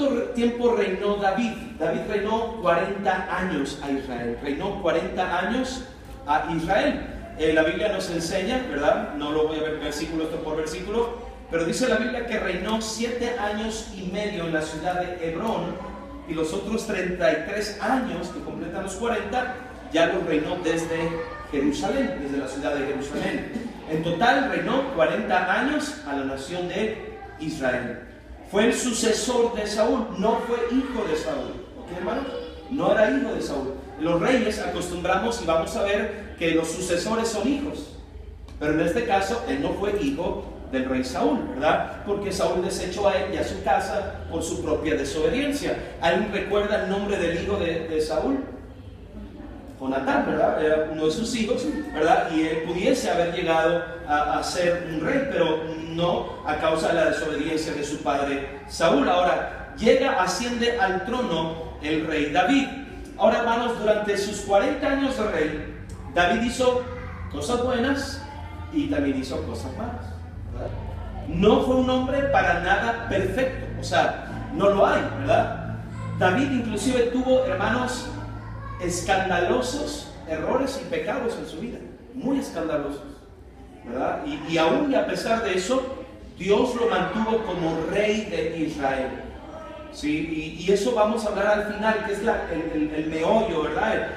¿Cuánto tiempo reinó David? David reinó 40 años a Israel. Reinó 40 años a Israel. La Biblia nos enseña, ¿verdad? No lo voy a ver versículo por versículo, pero dice la Biblia que reinó 7 años y medio en la ciudad de Hebrón, y los otros 33 años que completan los 40 ya los reinó desde Jerusalén, desde la ciudad de Jerusalén. En total reinó 40 años a la nación de Israel. Fue el sucesor de Saúl, no fue hijo de Saúl. ¿Ok, hermanos? No era hijo de Saúl. Los reyes acostumbramos y vamos a ver que los sucesores son hijos, pero en este caso él no fue hijo del rey Saúl, ¿verdad? Porque Saúl desechó a él y a su casa por su propia desobediencia. ¿Alguien recuerda el nombre del hijo de Saúl? Jonatán, ¿verdad? Era uno de sus hijos, ¿verdad? Y él pudiese haber llegado a ser un rey, pero no a causa de la desobediencia de su padre Saúl. Ahora, asciende al trono el rey David. Ahora, hermanos, durante sus 40 años de rey, David hizo cosas buenas y también hizo cosas malas, ¿verdad? No fue un hombre para nada perfecto, o sea, no lo hay, ¿verdad? David inclusive tuvo, hermanos, escandalosos errores y pecados en su vida, muy escandalosos, ¿verdad? Y aún y a pesar de eso, Dios lo mantuvo como rey de Israel. Sí, y eso vamos a hablar al final, que es el meollo, ¿verdad?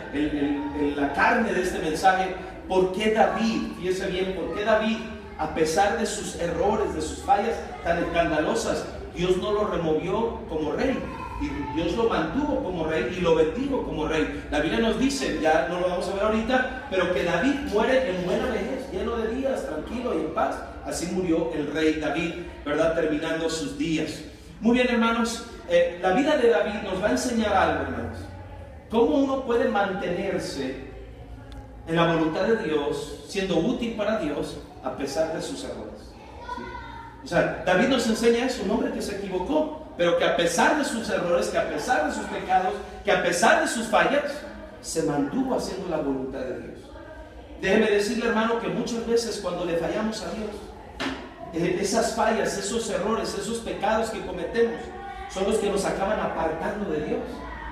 La carne de este mensaje. ¿Por qué David? Fíjese bien, ¿por qué David, a pesar de sus errores, de sus fallas tan escandalosas, Dios no lo removió como rey? Y Dios lo mantuvo como rey y lo bendijo como rey. La Biblia nos dice, ya no lo vamos a ver ahorita, pero que David muere en buena vejez, lleno de días, tranquilo y en paz. Así murió el rey David, ¿verdad? Terminando sus días. Muy bien, hermanos. La vida de David nos va a enseñar algo, hermanos. Cómo uno puede mantenerse en la voluntad de Dios, siendo útil para Dios, a pesar de sus errores. ¿Sí? O sea, David nos enseña eso, un hombre que se equivocó, pero que a pesar de sus errores, que a pesar de sus pecados, que a pesar de sus fallas, se mantuvo haciendo la voluntad de Dios. Déjeme decirle, hermano, que muchas veces cuando le fallamos a Dios, esas fallas, esos errores, esos pecados que cometemos, son los que nos acaban apartando de Dios.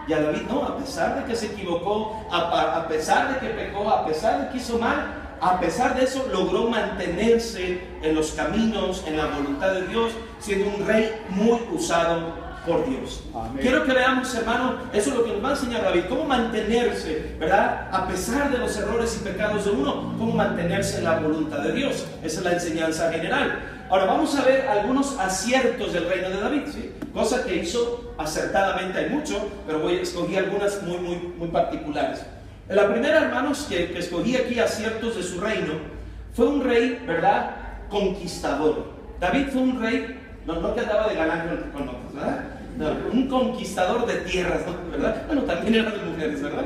Y a David no, a pesar de que se equivocó, a pesar de que pecó, a pesar de que hizo mal, a pesar de eso logró mantenerse en los caminos, en la voluntad de Dios, siendo un rey muy usado por Dios. Amén. Quiero que veamos, hermano, eso es lo que nos va a enseñar David, cómo mantenerse, ¿verdad? A pesar de los errores y pecados de uno, cómo mantenerse en la voluntad de Dios. Esa es la enseñanza general. Ahora vamos a ver algunos aciertos del reino de David, ¿sí? Cosa que hizo acertadamente, hay mucho, pero escogí algunas muy particulares. La primera, hermanos, que escogí aquí aciertos de su reino, fue un rey, ¿verdad? Conquistador. David fue un rey, no que andaba de galán con otros, ¿verdad? No, un conquistador de tierras, ¿no? ¿Verdad? Bueno, también era de mujeres, ¿verdad?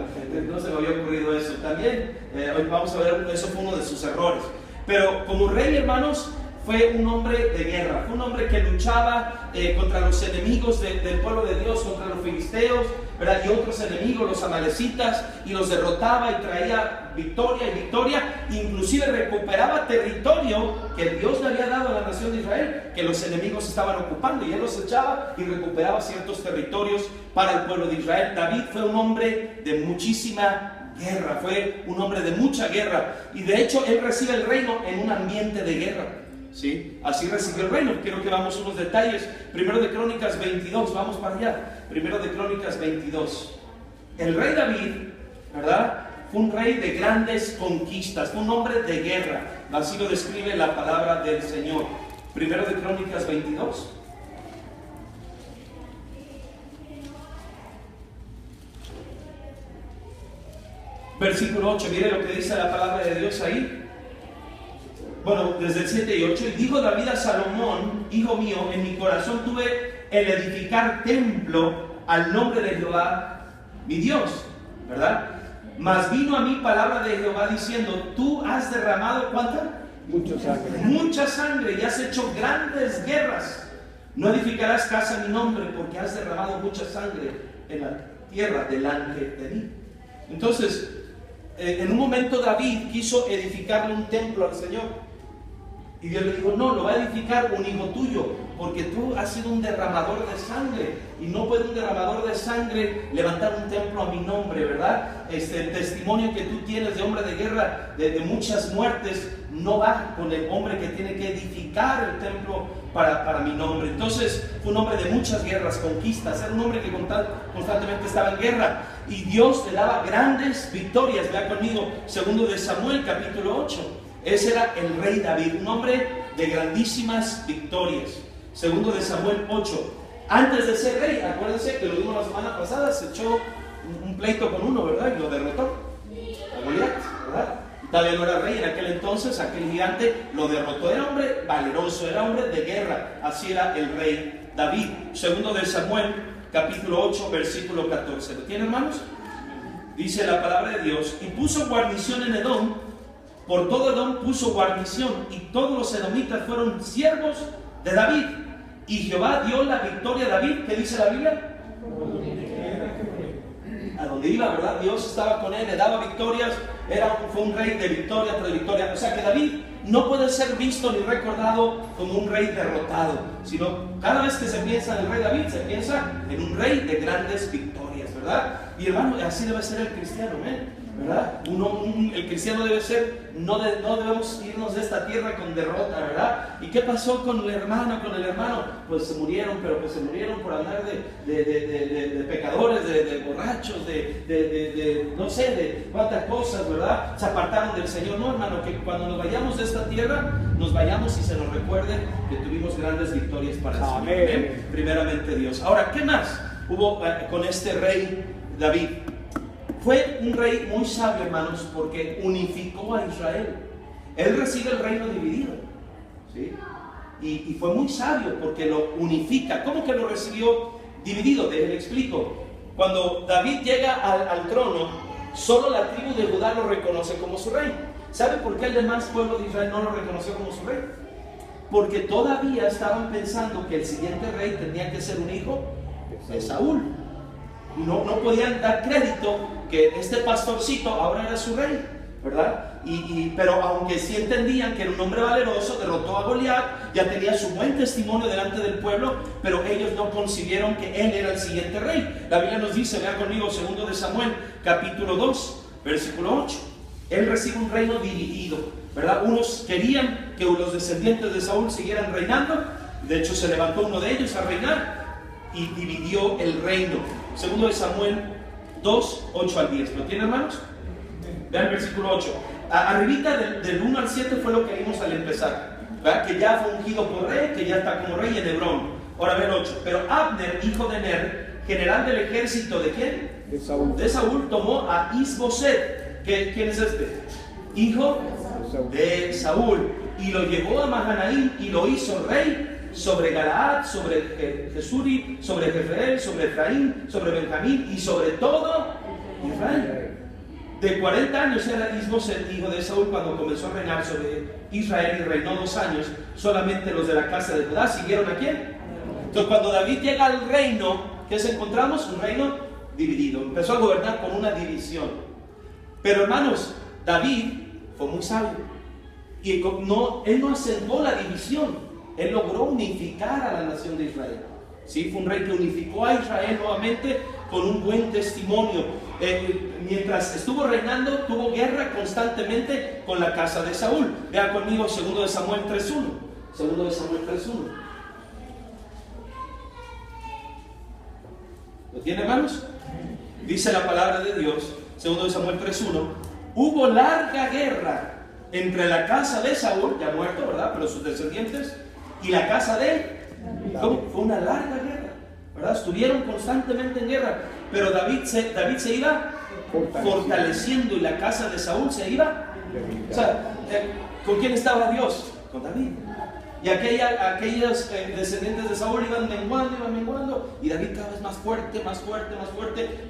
No se me había ocurrido eso. También, hoy vamos a ver, eso fue uno de sus errores. Pero como rey, hermanos, fue un hombre de guerra, fue un hombre que luchaba contra los enemigos del pueblo de Dios, contra los filisteos, ¿verdad? Y otros enemigos, los amalecitas, y los derrotaba y traía victoria y victoria, inclusive recuperaba territorio que Dios le había dado a la nación de Israel, que los enemigos estaban ocupando, y él los echaba y recuperaba ciertos territorios para el pueblo de Israel. David fue un hombre de muchísima guerra, fue un hombre de mucha guerra, y de hecho él recibe el reino en un ambiente de guerra. ¿Sí? Así recibió el reino. Quiero que veamos unos detalles. Primero de Crónicas 22, vamos para allá. Primero de Crónicas 22. El rey David, ¿verdad? Fue un rey de grandes conquistas, fue un hombre de guerra. Así lo describe la palabra del Señor. Primero de Crónicas 22. Versículo 8, mire lo que dice la palabra de Dios ahí. Bueno, desde el 7 y 8, y dijo David a Salomón, hijo mío, en mi corazón tuve el edificar templo al nombre de Jehová, mi Dios, ¿verdad? Mas vino a mí palabra de Jehová diciendo, tú has derramado, ¿cuánta? Mucha sangre y has hecho grandes guerras. No edificarás casa a mi nombre porque has derramado mucha sangre en la tierra delante de mí. Entonces, en un momento David quiso edificarle un templo al Señor. Y Dios le dijo, no, lo va a edificar un hijo tuyo, porque tú has sido un derramador de sangre, y no puede un derramador de sangre levantar un templo a mi nombre, ¿verdad? El testimonio que tú tienes de hombre de guerra, de muchas muertes, no va con el hombre que tiene que edificar el templo para mi nombre. Entonces fue un hombre de muchas guerras, conquistas, era un hombre que constantemente estaba en guerra, y Dios le daba grandes victorias. Vea conmigo, 2 de Samuel capítulo 8. Ese era el rey David, un hombre de grandísimas victorias. 2 de Samuel 8. Antes de ser rey, acuérdense que lo vimos la semana pasada, se echó un pleito con uno, ¿verdad? Y lo derrotó, a Goliat, ¿verdad? Todavía no era rey en aquel entonces, aquel gigante lo derrotó. Era hombre valeroso, era hombre de guerra. Así era el rey David. 2 de Samuel capítulo 8, versículo 14. ¿Lo tienen, hermanos? Dice la palabra de Dios: y puso guarnición en Edom. Por todo Edom puso guarnición, y todos los edomitas fueron siervos de David. Y Jehová dio la victoria a David. ¿Qué dice la Biblia? A donde iba, ¿verdad? Dios estaba con él, le daba victorias. Fue un rey de victoria tras victoria. O sea que David no puede ser visto ni recordado como un rey derrotado, sino cada vez que se piensa en el rey David, se piensa en un rey de grandes victorias, ¿verdad? Y hermano, así debe ser el cristiano, ¿verdad? El cristiano debe ser, no debemos irnos de esta tierra con derrota, ¿verdad? ¿Y qué pasó con el hermano? Pues se murieron, pero pues se murieron por andar de pecadores, de borrachos, no sé, de cuántas cosas, ¿verdad? Se apartaron del Señor. No, hermano, que cuando nos vayamos de esta tierra, nos vayamos y se nos recuerde que tuvimos grandes victorias para el Señor. Amén. Primeramente Dios. Ahora, ¿qué más hubo con este rey David? Fue un rey muy sabio, hermanos, porque unificó a Israel. Él recibe el reino dividido, ¿sí? Y fue muy sabio porque lo unifica. ¿Cómo que lo recibió dividido? Les explico. Cuando David llega al trono, solo la tribu de Judá lo reconoce como su rey. ¿Sabe por qué el demás pueblo de Israel no lo reconoció como su rey? Porque todavía estaban pensando que el siguiente rey tenía que ser un hijo de Saúl. Y no podían dar crédito que este pastorcito ahora era su rey, ¿verdad? Pero aunque sí entendían que era un hombre valeroso, derrotó a Goliat, ya tenía su buen testimonio delante del pueblo, pero ellos no concibieron que él era el siguiente rey. La Biblia nos dice, vea conmigo, 2 de Samuel, capítulo 2, versículo 8. Él recibe un reino dividido, ¿verdad? Unos querían que los descendientes de Saúl siguieran reinando. De hecho, se levantó uno de ellos a reinar y dividió el reino. 2 de Samuel 2, 8 al 10. ¿Lo tienen, hermanos? Vean el versículo 8. Arribita del 1 al 7 fue lo que vimos al empezar, ¿verdad? Que ya fue ungido por rey, que ya está como rey en Hebrón. Ahora ve el 8. Pero Abner, hijo de Ner, general del ejército ¿de quién? De Saúl, tomó a Isboset. ¿Quién es este? Hijo de Saúl. Y lo llevó a Mahanaim y lo hizo rey sobre Galaad, sobre Jesuri, sobre Jefreel, sobre Efraín, sobre Benjamín y sobre todo Israel. De 40 años era Isboset, hijo de Saúl, cuando comenzó a reinar sobre Israel, y reinó 2 años. Solamente los de la casa de Judá siguieron a quién. Entonces, cuando David llega al reino, ¿qué encontramos? Un reino dividido. Empezó a gobernar con una división. Pero, hermanos, David fue muy sabio y él no acentuó la división. Él logró unificar a la nación de Israel. ¿Sí? Fue un rey que unificó a Israel nuevamente con un buen testimonio. Mientras estuvo reinando, tuvo guerra constantemente con la casa de Saúl. Vean conmigo 2 de Samuel 3.1. 2 de Samuel 3.1. ¿Lo tiene, hermanos? Dice la palabra de Dios, 2 de Samuel 3.1. Hubo larga guerra entre la casa de Saúl, ya muerto, ¿verdad? Pero sus descendientes, y la casa de David. Fue una larga guerra, ¿verdad? Estuvieron constantemente en guerra, pero David se iba fortaleciendo y la casa de Saúl se iba. O sea, ¿con quién estaba Dios? Con David. Y aquellos descendientes de Saúl iban menguando, y David cada vez más fuerte,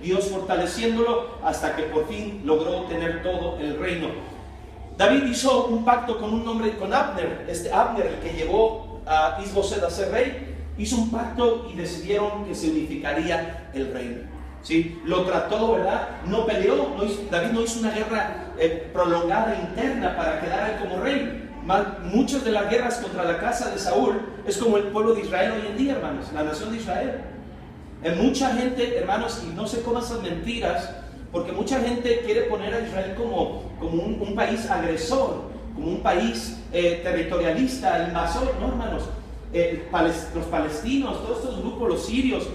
Dios fortaleciéndolo hasta que por fin logró tener todo el reino. David hizo un pacto con un hombre, con Abner. Abner, el que llevó a Isboset a ser rey, hizo un pacto y decidieron que se unificaría el reino. ¿Sí? Lo trató, ¿verdad? No peleó, David no hizo una guerra prolongada interna para quedar él como rey. Muchas de las guerras contra la casa de Saúl es como el pueblo de Israel hoy en día, hermanos, la nación de Israel. Mucha gente, hermanos, y no se coman esas mentiras, porque mucha gente quiere poner a Israel como un país agresor, como un país territorialista, invasor. No, hermanos, los palestinos, todos estos grupos, los sirios,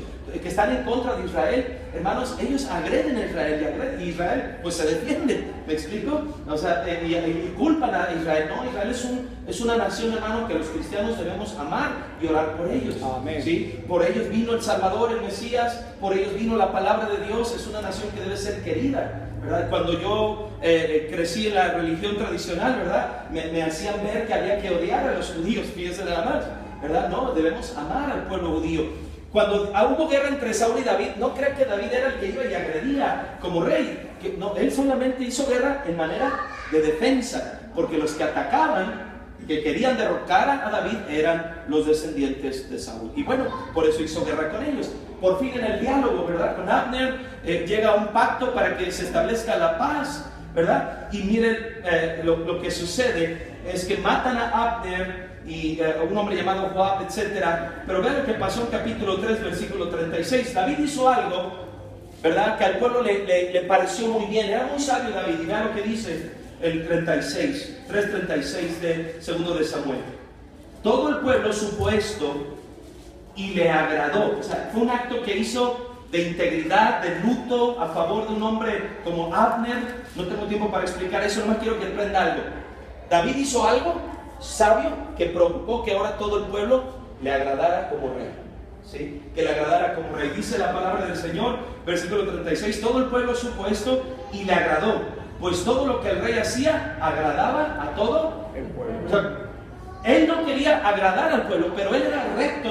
que están en contra de Israel, hermanos, ellos agreden a Israel, y Israel pues se defiende, ¿me explico? O sea, y culpan a Israel. No, Israel es una nación, hermano, que los cristianos debemos amar y orar por ellos. Amén. ¿Sí? Por ellos vino el Salvador, el Mesías, por ellos vino la palabra de Dios. Es una nación que debe ser querida, ¿verdad? Cuando yo crecí en la religión tradicional, ¿verdad? Me hacían ver que había que odiar a los judíos, fíjense nada más, ¿verdad? No, debemos amar al pueblo judío. Cuando hubo guerra entre Saúl y David, no crean que David era el que iba y agredía como rey. No, él solamente hizo guerra en manera de defensa, porque los que atacaban, que querían derrocar a David, eran los descendientes de Saúl. Y bueno, por eso hizo guerra con ellos. Por fin en el diálogo, ¿verdad? Con Abner llega a un pacto para que se establezca la paz, ¿verdad? Y miren lo que sucede es que matan a Abner y un hombre llamado Joab, etcétera. Pero vean lo que pasó en capítulo 3, versículo 36. David hizo algo, ¿verdad?, que al pueblo le pareció muy bien. Era muy sabio David. Y vean lo que dice el 3:36 de segundo de Samuel. Todo el pueblo supo esto y le agradó. O sea, fue un acto que hizo de integridad, de luto a favor de un hombre como Abner. No tengo tiempo para explicar eso, nomás quiero que aprenda algo. David hizo algo sabio que provocó que ahora todo el pueblo le agradara como rey, ¿sí? Que le agradara como rey. Dice la palabra del Señor, versículo 36, todo el pueblo supo esto y le agradó, pues todo lo que el rey hacía agradaba a todo el pueblo. O sea, él no quería agradar al pueblo, pero él era recto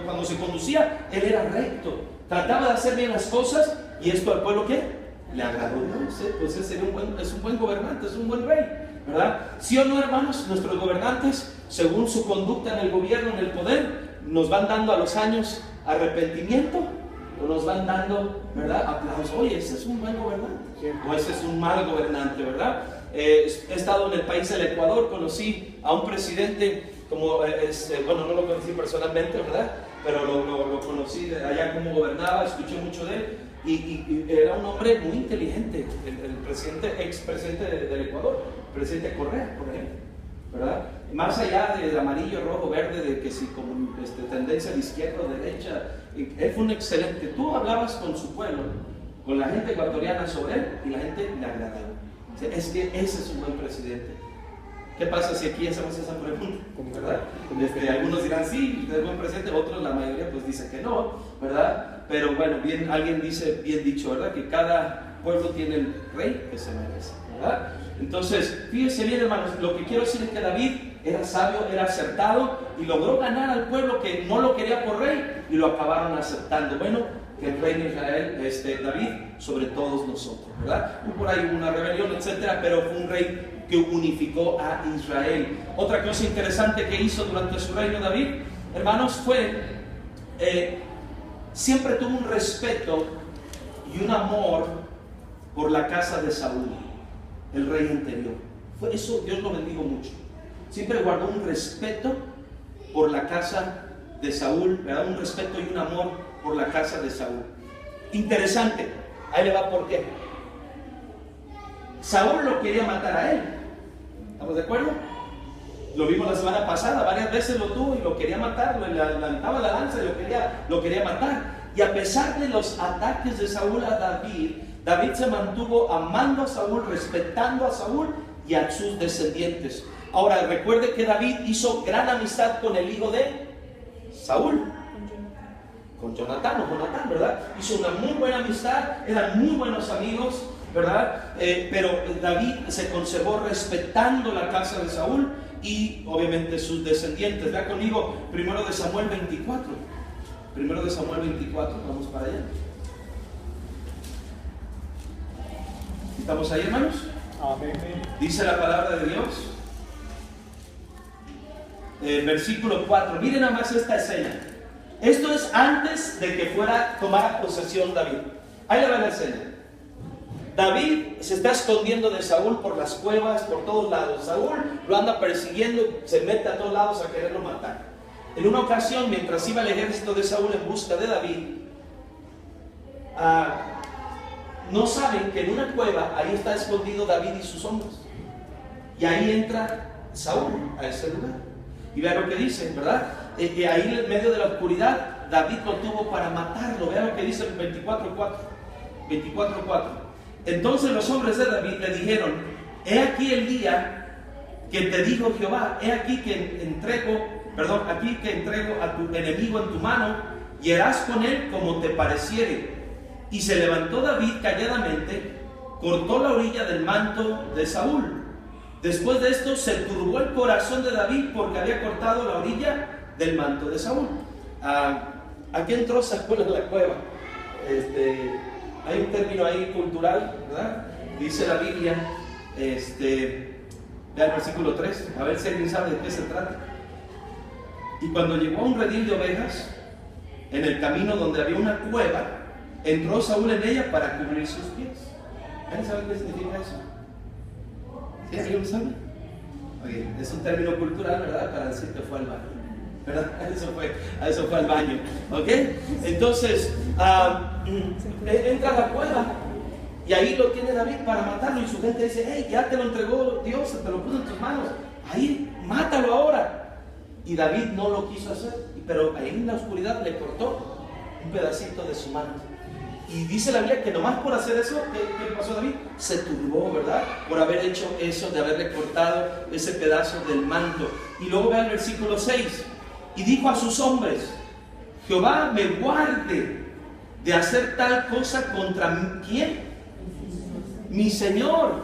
cuando se conducía, él era recto, trataba de hacer bien las cosas, y esto al pueblo, ¿qué? Le agradó. No sé, pues es un buen gobernante, es un buen rey, ¿verdad? ¿Sí o no, hermanos? Nuestros gobernantes, según su conducta en el gobierno, en el poder, nos van dando a los años arrepentimiento, o nos van dando, ¿verdad?, aplausos. Oye, ese es un buen gobernante, o ese es un mal gobernante, ¿verdad? He estado en el país del Ecuador, conocí a un presidente, bueno, no lo conocí personalmente, ¿verdad?, pero lo conocí de allá cómo gobernaba, escuché mucho de él, y era un hombre muy inteligente, el expresidente del Ecuador, el presidente Correa, por ejemplo, ¿verdad? Más allá de amarillo, rojo, verde, de que si con tendencia de izquierda o derecha, él fue un excelente. Tú hablabas con su pueblo, con la gente ecuatoriana sobre él, y la gente le agradaba. Es que ese es un buen presidente. ¿Qué pasa si aquí hacemos esa pregunta? ¿Verdad? Algunos dirán sí, es buen presidente, otros, la mayoría, pues dice que no, ¿verdad? Pero bueno, bien, alguien dice, bien dicho, ¿verdad?, que cada pueblo tiene el rey que se merece, ¿verdad? Entonces, fíjense bien, hermanos, lo que quiero decir es que David era sabio, era acertado, y logró ganar al pueblo que no lo quería por rey, y lo acabaron aceptando. Bueno, que el rey de Israel, David, sobre todos nosotros, ¿verdad? Por ahí hubo una rebelión, etcétera, pero fue un rey que unificó a Israel. Otra cosa interesante que hizo durante su reino David, hermanos, fue siempre tuvo un respeto y un amor por la casa de Saúl, el rey anterior. Fue eso, Dios lo bendijo mucho. Siempre guardó un respeto por la casa de Saúl, ¿verdad? Un respeto y un amor por la casa de Saúl. Interesante, ahí le va por qué. Saúl lo quería matar a él, ¿estamos de acuerdo? Lo vimos la semana pasada, varias veces lo tuvo y lo quería matar, le levantaba la lanza y lo quería matar. Y a pesar de los ataques de Saúl a David, David se mantuvo amando a Saúl, respetando a Saúl y a sus descendientes. Ahora, recuerde que David hizo gran amistad con el hijo de Saúl, con Jonatán, ¿verdad? Hizo una muy buena amistad, eran muy buenos amigos, ¿verdad? Pero David se conservó respetando la casa de Saúl y obviamente sus descendientes. Vea conmigo 1 Samuel 24. 1 Samuel 24, vamos para allá. ¿Estamos ahí, hermanos? Amén. Dice la palabra de Dios. Versículo 4. Miren nada más esta escena. Esto es antes de que fuera tomada posesión David. Ahí le va la escena. David se está escondiendo de Saúl por las cuevas, por todos lados. Saúl lo anda persiguiendo, se mete a todos lados a quererlo matar. En una ocasión, mientras iba el ejército de Saúl en busca de David, no saben que en una cueva ahí está escondido David y sus hombres. Y ahí entra Saúl a ese lugar. Y vean lo que dice, ¿verdad? Ahí en medio de la oscuridad, David lo tuvo para matarlo. Vean lo que dice el 24:4. 24:4. Entonces los hombres de David le dijeron: he aquí el día que te dijo Jehová, he aquí que entrego a tu enemigo en tu mano, y harás con él como te pareciere. Y se levantó David calladamente, cortó la orilla del manto de Saúl. Después de esto se turbó el corazón de David porque había cortado la orilla del manto de Saúl. ¿A qué entró Saúl en la cueva? Hay un término ahí cultural, ¿verdad? Dice la Biblia, vea el versículo 3, a ver si alguien sabe de qué se trata. Y cuando llegó a un redil de ovejas, en el camino donde había una cueva, entró Saúl en ella para cubrir sus pies. ¿Alguien sabe qué significa eso? ¿Sí? ¿Alguien lo sabe? Okay. Es un término cultural, ¿verdad? Para decir que fue al baño, ¿verdad? Eso fue al baño, ¿ok? Entonces, entra a la cueva y ahí lo tiene David para matarlo, y su gente dice: hey, ya te lo entregó Dios, te lo puso en tus manos, ahí, mátalo ahora. Y David no lo quiso hacer, pero ahí en la oscuridad le cortó un pedacito de su manto. Y dice la Biblia que nomás por hacer eso, ¿qué pasó David? Se turbó, ¿verdad? Por haber hecho eso, de haberle cortado ese pedazo del manto. Y luego ve el versículo 6. Y dijo a sus hombres: Jehová me guarde de hacer tal cosa contra ¿quién? Mi Señor,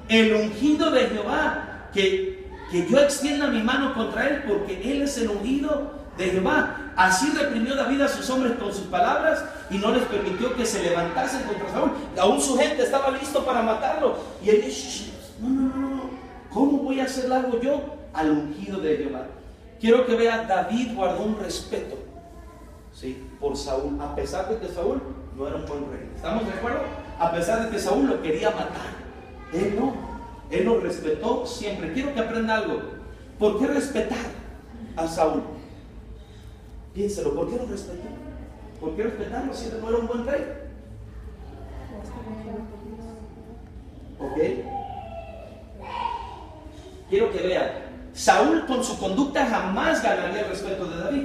el ungido de Jehová, que yo extienda mi mano contra él, porque él es el ungido de Jehová. Así reprimió David a sus hombres con sus palabras y no les permitió que se levantasen contra Saúl. Aún su gente estaba listo para matarlo. Y él dice: no, ¿cómo voy a hacer algo yo al ungido de Jehová? Quiero que vea, David guardó un respeto, ¿sí?, por Saúl, a pesar de que Saúl no era un buen rey. ¿Estamos de acuerdo? A pesar de que Saúl lo quería matar, él no, él lo respetó siempre. Quiero que aprenda algo. ¿Por qué respetar a Saúl? Piénselo, ¿por qué lo respetó? ¿Por qué respetarlo si él no era un buen rey? ¿Ok? Quiero que vean, Saúl con su conducta jamás ganaría el respeto de David.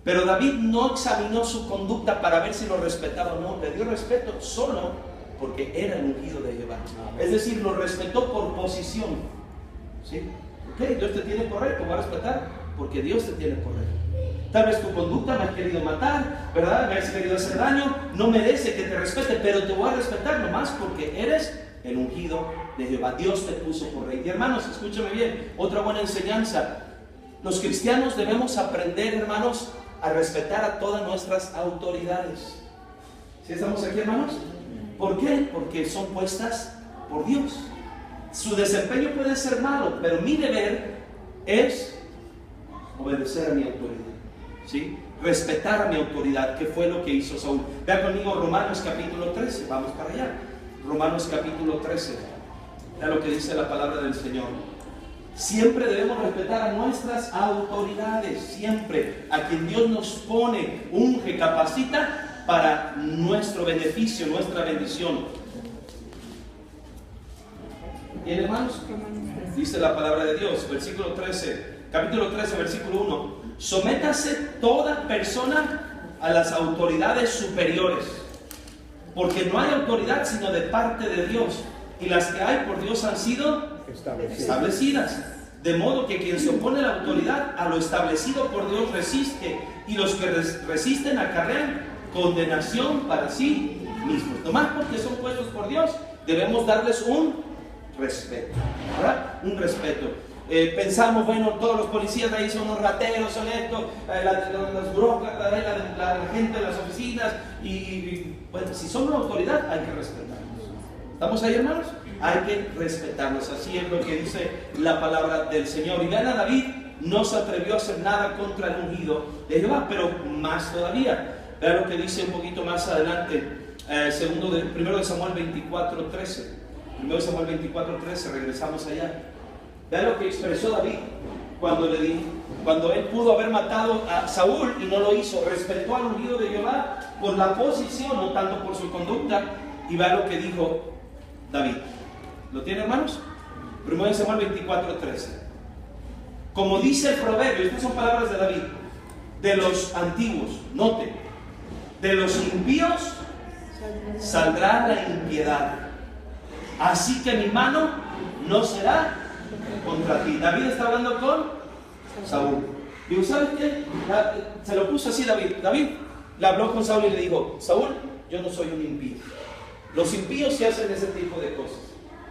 Pero David no examinó su conducta para ver si lo respetaba o no. Le dio respeto solo porque era el ungido de Jehová. Es decir, lo respetó por posición. ¿Sí? Ok, Dios te tiene correcto, voy a respetar porque Dios te tiene correcto. Tal vez tu conducta me has querido matar, ¿verdad? Me has querido hacer daño, no merece que te respete, pero te voy a respetar nomás porque eres el ungido de Jehová. Dios te puso por rey. Y hermanos, escúchame bien, otra buena enseñanza. Los cristianos debemos aprender, hermanos, a respetar a todas nuestras autoridades. ¿Sí estamos aquí, hermanos? ¿Por qué? Porque son puestas por Dios. Su desempeño puede ser malo, pero mi deber es obedecer a mi autoridad, ¿sí? Respetar a mi autoridad, que fue lo que hizo Saúl. Vean conmigo Romanos capítulo 13, vamos para allá. Romanos capítulo 13. Vean lo que dice la palabra del Señor. Siempre debemos respetar a nuestras autoridades, siempre. A quien Dios nos pone, unge, capacita para nuestro beneficio, nuestra bendición. ¿Bien, hermanos? Dice la palabra de Dios, versículo 13, capítulo 13, versículo 1. Sométase toda persona a las autoridades superiores, porque no hay autoridad sino de parte de Dios, y las que hay por Dios han sido establecidas. De modo que quien se opone a la autoridad, a lo establecido por Dios resiste, y los que resisten acarrean condenación para sí mismos. Nomás porque son puestos por Dios, debemos darles un respeto, ¿verdad? Un respeto. Pensamos, bueno, todos los policías de ahí son unos rateros, son estos, los burócratas, la gente de las oficinas, y bueno, si son una autoridad hay que respetarlos. ¿Estamos ahí, hermanos? Hay que respetarlos. Así es lo que dice la palabra del Señor. Y vean, a David no se atrevió a hacer nada contra el ungido de Jehová, pero más todavía. Vean lo que dice un poquito más adelante. Primero de Samuel 24:13. Primero de Samuel 24:13, regresamos allá. Vean lo que expresó David cuando él pudo haber matado a Saúl y no lo hizo. Respetó al ungido de Jehová por la posición, no tanto por su conducta. Y vean lo que dijo David. ¿Lo tienen, hermanos? Primero de Samuel 24:13. Como dice el proverbio, estas son palabras de David, de los antiguos, note, de los impíos saldrá la impiedad, así que mi mano no será contra ti. David está hablando con Saúl. Digo, ¿sabes qué? Se lo puso así David. David le habló con Saúl y le dijo: Saúl, yo no soy un impío. Los impíos se hacen ese tipo de cosas.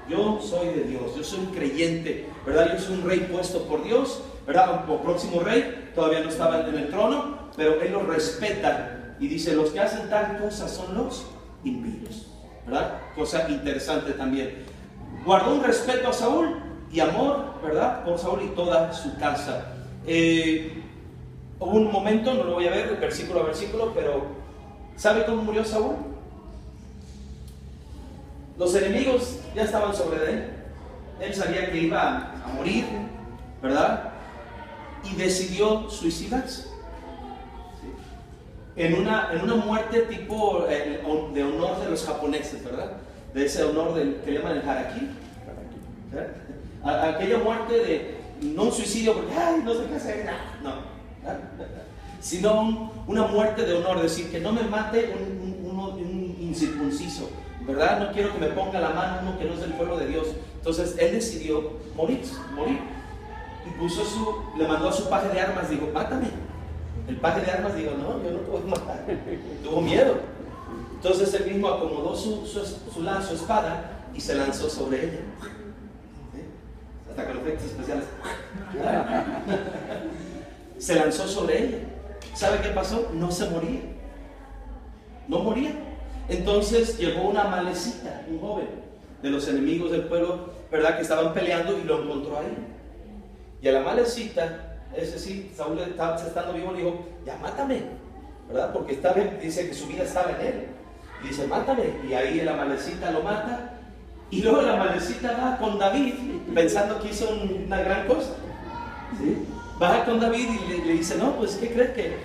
Yo soy de Dios, yo soy un creyente, ¿verdad? Yo soy un rey puesto por Dios, ¿verdad? O próximo rey, todavía no estaba en el trono, pero él los respeta y dice: los que hacen tal cosa son los impíos, ¿verdad? Cosa interesante también. Guardó un respeto a Saúl y amor, ¿verdad? Por Saúl y toda su casa. Hubo un momento, no lo voy a ver versículo a versículo, pero ¿sabe cómo murió Saúl? Los enemigos ya estaban sobre él. Él sabía que iba a morir, ¿verdad? Y decidió suicidarse. ¿Sí? En una muerte tipo de honor de los japoneses, ¿verdad? De ese honor que llaman el harakiri. Aquella muerte de, no un suicidio porque, ay, no sé qué hacer, no. Sino una muerte de honor, decir, que no me mate un incircunciso, ¿verdad? No quiero que me ponga la mano uno que no es del pueblo de Dios. Entonces él decidió morir. Y le mandó a su paje de armas, dijo: mátame. El paje de armas dijo: no, yo no te voy a matar. Tuvo miedo. Entonces él mismo acomodó su espada y se lanzó sobre ella. ¿Sí? Hasta con efectos especiales. Se lanzó sobre ella. ¿Sabe qué pasó? No se moría. No moría. Entonces llegó una amalecita, un joven de los enemigos del pueblo, ¿verdad? Que estaban peleando, y lo encontró ahí. Y a la amalecita, ese sí, Saúl estando vivo, le dijo: ya mátame, ¿verdad? Porque dice que su vida estaba en él. Y dice: mátame. Y ahí el amalecita lo mata. Y luego la amalecita va con David, pensando que hizo una gran cosa. ¿Sí? Baja con David y le dice: no, pues ¿qué crees? Que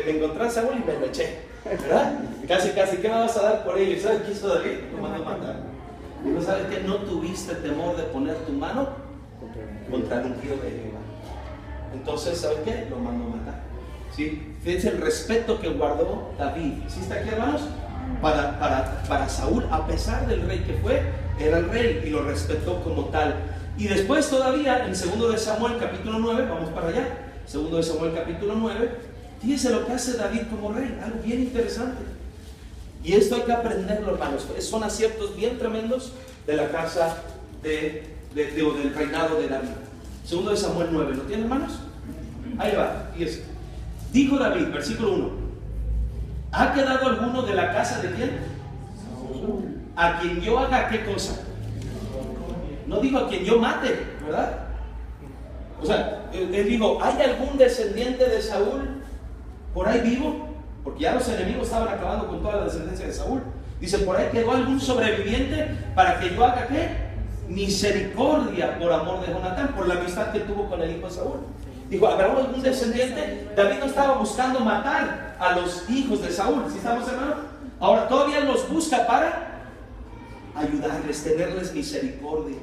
me encontré a Saúl y me lo eché, ¿verdad? Casi, ¿qué me vas a dar por ello? ¿Sabes qué hizo David? Lo mandó a matar. Y no sabes que no tuviste temor de poner tu mano contra el ungido de Jehová. Entonces, ¿sabes qué? Lo mandó a matar. ¿Sí? Fíjense el respeto que guardó David. ¿Sí está aquí, hermanos? Para Saúl, a pesar del rey que fue, era el rey y lo respetó como tal. Y después todavía, en 2 de Samuel capítulo 9, vamos para allá, 2 de Samuel capítulo 9, fíjense lo que hace David como rey, algo bien interesante. Y esto hay que aprenderlo, hermanos. Son aciertos bien tremendos de la casa del reinado de David. 2 de Samuel 9, ¿lo tienen, hermanos? Ahí va, fíjense. Dijo David, versículo 1: ¿ha quedado alguno de la casa de quién? A quien yo haga qué cosa. No dijo a quien yo mate, ¿verdad? O sea, él dijo: ¿hay algún descendiente de Saúl por ahí vivo? Porque ya los enemigos estaban acabando con toda la descendencia de Saúl. Dice: ¿por ahí quedó algún sobreviviente para que yo haga qué? Misericordia por amor de Jonatán, por la amistad que tuvo con el hijo de Saúl. Dijo: ¿habrá algún descendiente? David no estaba buscando matar a los hijos de Saúl, ¿sí estamos, hermanos? Ahora todavía los busca para ayudarles, tenerles misericordia.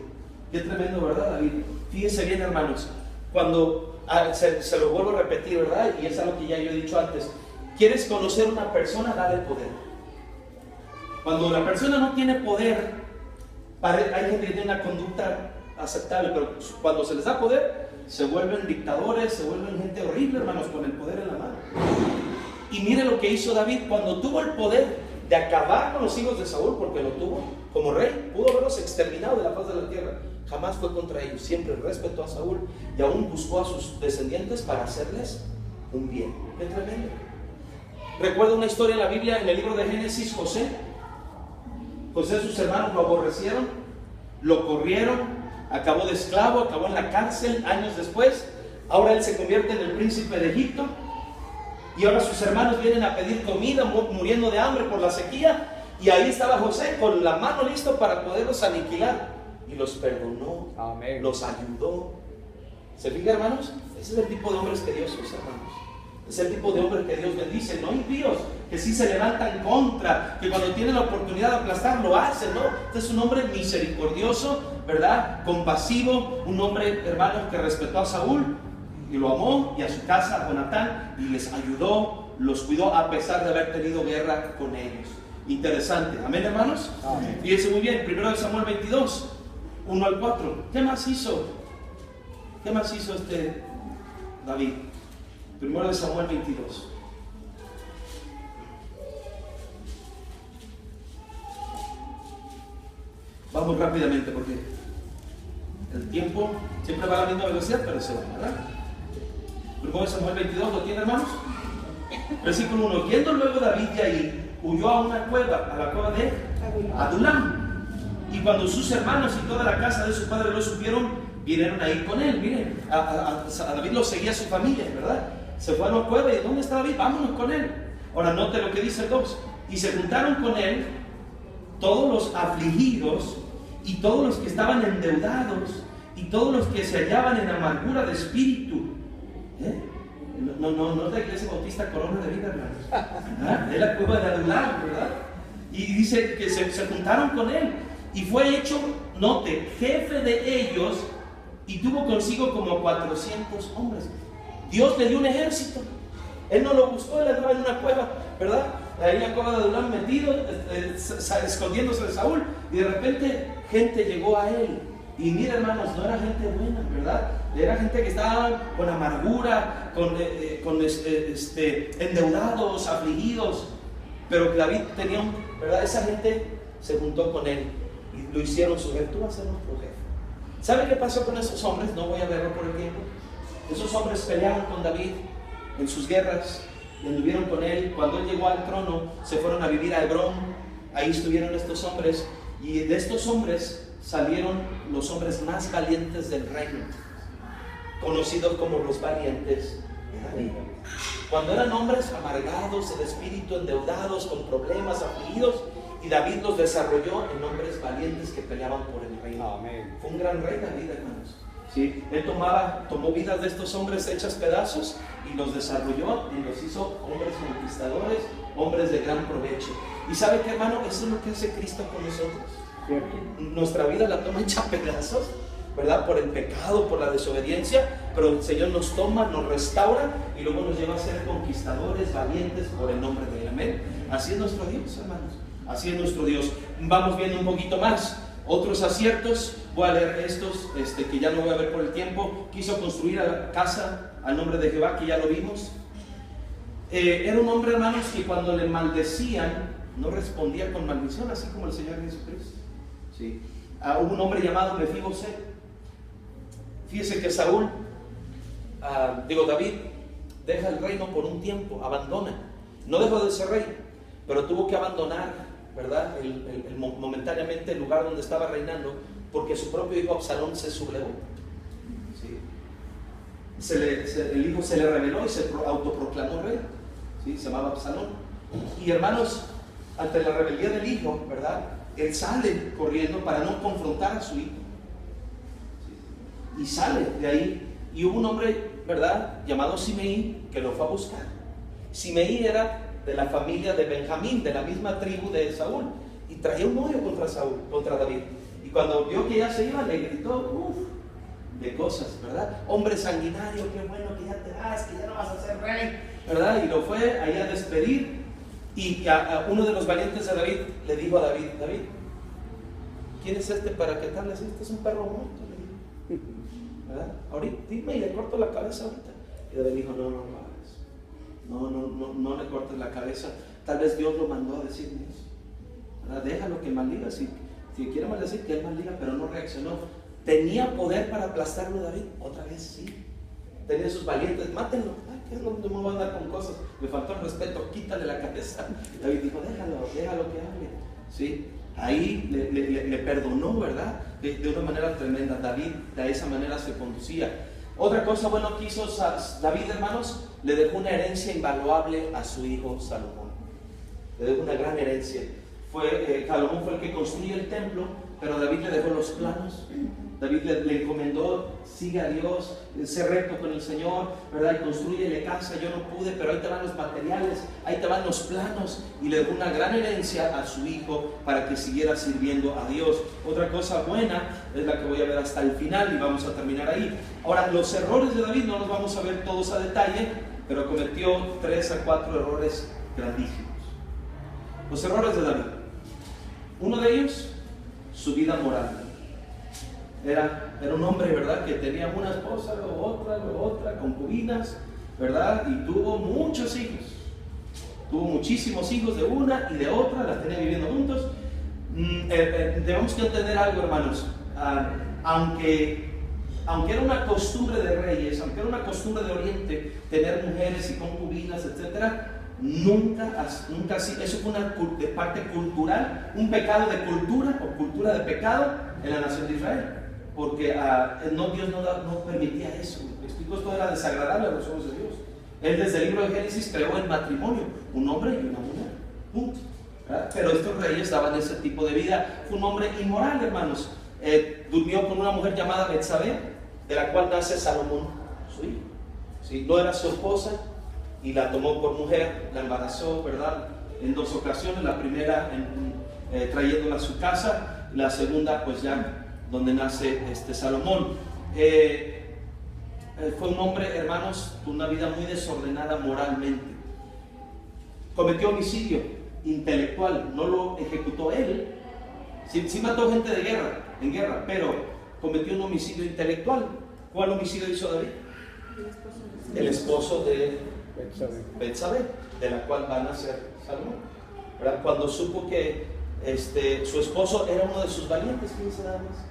Qué tremendo, ¿verdad, David? Fíjense bien, hermanos, cuando se lo vuelvo a repetir, ¿verdad? Y es algo que ya yo he dicho antes. ¿Quieres conocer a una persona? Dale poder. Cuando la persona no tiene poder, hay gente que tiene una conducta aceptable, pero cuando se les da poder, se vuelven dictadores, se vuelven gente horrible, hermanos, con el poder en la mano. Y mire lo que hizo David cuando tuvo el poder de acabar con los hijos de Saúl, porque lo tuvo como rey, pudo haberlos exterminado de la faz de la tierra. Jamás fue contra ellos, siempre respetó a Saúl y aún buscó a sus descendientes para hacerles un bien. ¡Qué tremendo! Recuerdo una historia en la Biblia, en el libro de Génesis. José, sus hermanos lo aborrecieron, lo corrieron, acabó de esclavo, acabó en la cárcel años después. Ahora él se convierte en el príncipe de Egipto y ahora sus hermanos vienen a pedir comida, muriendo de hambre por la sequía. Y ahí estaba José con la mano listo para poderlos aniquilar. Y los perdonó, Amén. los ayudó. ¿Se fija, hermanos? Ese es el tipo de hombres que Dios usa, hermanos. Es el tipo de hombres que Dios bendice, no impíos, que sí se levantan contra, que cuando tienen la oportunidad de aplastar lo hacen, ¿no? Este es un hombre misericordioso, ¿verdad? Compasivo, un hombre, hermanos, que respetó a Saúl y lo amó, y a su casa, a Jonatán, y les ayudó, los cuidó a pesar de haber tenido guerra con ellos. Interesante, amén, hermanos. Amén. Fíjense muy bien, 1 Samuel 22, 1 al 4. ¿Qué más hizo? ¿Qué más hizo David? 1 Samuel 22. Vamos rápidamente porque el tiempo siempre va a la misma velocidad, pero se va, ¿verdad? 1 Samuel 22, ¿lo tiene, hermanos? Versículo 1. Yendo luego David de ahí, huyó a una cueva, a la cueva de Adulam. Y cuando sus hermanos y toda la casa de su padre lo supieron, vinieron a ir con él. Miren, a David lo seguía su familia, ¿verdad? Se fue a la cueva y ¿dónde está David? Vámonos con él. Ahora note lo que dice el 2. Y se juntaron con él todos los afligidos y todos los que estaban endeudados y todos los que se hallaban en amargura de espíritu. No es la iglesia bautista Corona de Vida, hermanos. Es la cueva de Adulam, ¿verdad? Y dice que se juntaron con él y fue hecho, note, jefe de ellos, y tuvo consigo como 400 hombres. Dios le dio un ejército. Él no lo buscó, él andaba en una cueva, ¿verdad? Ahí en la cueva de Adulam metido, escondiéndose de Saúl, y de repente gente llegó a él. Y mira, hermanos, no era gente buena, ¿verdad? Era gente que estaba con amargura, con endeudados, afligidos. Pero David tenía, ¿verdad? Esa gente se juntó con él y lo hicieron su jefe. Tú vas a ser nuestro jefe. ¿Sabe qué pasó con esos hombres? No voy a verlo por el tiempo. Esos hombres pelearon con David en sus guerras y anduvieron con él. Cuando él llegó al trono, se fueron a vivir a Hebrón. Ahí estuvieron estos hombres, y de estos hombres salieron los hombres más valientes del reino, conocidos como los valientes de David. Cuando eran hombres amargados de espíritu, endeudados, con problemas, afligidos, y David los desarrolló en hombres valientes que peleaban por el reino. Amén. Fue un gran rey David, hermanos. ¿Sí? Él tomó vidas de estos hombres hechas pedazos y los desarrolló y los hizo hombres conquistadores, hombres de gran provecho. ¿Y sabe qué, hermano? Eso es lo que hace Cristo con nosotros. Cierto. Nuestra vida la toma hecha pedazos, ¿verdad? Por el pecado, por la desobediencia, pero el Señor nos toma, nos restaura y luego nos lleva a ser conquistadores, valientes por el nombre de Él. Amén. Así es nuestro Dios, hermanos. Así es nuestro Dios. Vamos viendo un poquito más. Otros aciertos, voy a leer estos, que ya no voy a ver por el tiempo. Quiso construir la casa al nombre de Jehová, que ya lo vimos. Era un hombre, hermanos, que cuando le maldecían, no respondía con maldición, así como el Señor Jesucristo. ¿Sí? Hubo un hombre llamado Mefiboset. Fíjese que David deja el reino por un tiempo, abandona. No dejó de ser rey, pero tuvo que abandonar, ¿verdad? Momentáneamente el lugar donde estaba reinando, porque su propio hijo Absalón se sublevó. ¿Sí? El hijo se le rebeló y se autoproclamó rey. ¿Sí? Se llamaba Absalón. Y hermanos, ante la rebeldía del hijo, ¿verdad? Él sale corriendo para no confrontar a su hijo. ¿Sí? Y sale de ahí. Y hubo un hombre, ¿verdad?, llamado Simeí, que lo fue a buscar. Simeí era de la familia de Benjamín, de la misma tribu de Saúl, y traía un odio contra David. Y cuando vio que ya se iba, le gritó, de cosas, ¿verdad? Hombre sanguinario, qué bueno que ya te vas, que ya no vas a ser rey, ¿verdad? Y lo fue ahí a despedir. Y a uno de los valientes de David le dijo a David, ¿quién es este para que te hables? Este es un perro muerto, le dijo. ¿Verdad? Ahorita, dime y le corto la cabeza ahorita. Y David dijo, no lo hagas. No le cortes la cabeza. Tal vez Dios lo mandó a decirme eso. ¿Verdad? Déjalo que maldiga. Si quiere maldecir, que él maldiga, pero no reaccionó. ¿Tenía poder para aplastarlo David? Otra vez sí. Tenía sus valientes, mátenlo. ¿Qué es lo que me va a andar con cosas? Me faltó el respeto, quítale la cabeza. David dijo, déjalo que hable. ¿Sí? Ahí le perdonó, ¿verdad? De una manera tremenda. David de esa manera se conducía. Otra cosa buena que hizo David, hermanos, le dejó una herencia invaluable a su hijo Salomón. Le dejó una gran herencia. Salomón fue el que construyó el templo, pero David le dejó los planos. David le encomendó: sigue a Dios, sé recto con el Señor, ¿verdad? Y construyele casa. Yo no pude, pero ahí te van los materiales, ahí te van los planos. Y le dejó una gran herencia a su hijo para que siguiera sirviendo a Dios. Otra cosa buena es la que voy a ver hasta el final y vamos a terminar ahí. Ahora, los errores de David no los vamos a ver todos a detalle, pero cometió 3 a 4 errores grandísimos. Los errores de David. Uno de ellos, su vida moral. Era un hombre, ¿verdad?, que tenía una esposa, luego otra, concubinas, ¿verdad? Y tuvo muchos hijos. Tuvo muchísimos hijos de una y de otra, las tenía viviendo juntos. Debemos que entender algo, hermanos. Aunque era una costumbre de reyes, aunque era una costumbre de Oriente tener mujeres y concubinas, etcétera, nunca así. Eso fue una parte cultural, un pecado de cultura o cultura de pecado en la nación de Israel. Porque Dios no permitía eso. ¿Me explico? Esto era desagradable a los ojos de Dios. Él desde el libro de Génesis creó el matrimonio, un hombre y una mujer, punto. ¿Verdad? Pero estos reyes daban ese tipo de vida. Fue un hombre inmoral, hermanos. Durmió con una mujer llamada Betsabé, de la cual nace Salomón, su hijo. ¿Sí? No era su esposa y la tomó por mujer, la embarazó, ¿verdad?, en 2 ocasiones. La primera trayéndola a su casa, la segunda pues ya donde nace Salomón. Fue un hombre, hermanos, con una vida muy desordenada moralmente. Cometió homicidio intelectual, no lo ejecutó él. Sí mató gente en guerra, pero cometió un homicidio intelectual. ¿Cuál homicidio hizo David? El esposo de Betsabé, de la cual va a nacer Salomón. ¿Verdad? Cuando supo que su esposo era uno de sus valientes, fíjense nada más.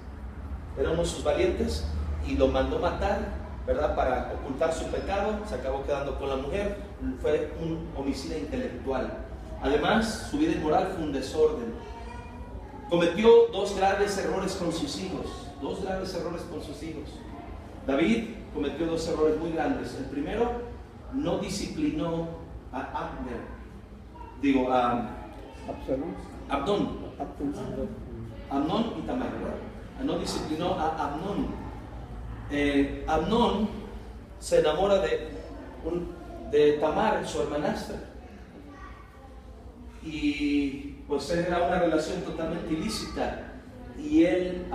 Era uno de sus valientes y lo mandó matar, ¿verdad?, para ocultar su pecado. Se acabó quedando con la mujer. Fue un homicidio intelectual. Además, su vida inmoral fue un desorden. Cometió 2 graves errores con sus hijos. 2 graves errores con sus hijos. David cometió 2 errores muy grandes. El primero, no disciplinó a Amnón y Tamar, ¿verdad? No disciplinó a Amnón. Amnón se enamora de Tamar, su hermanastra, y pues era una relación totalmente ilícita y él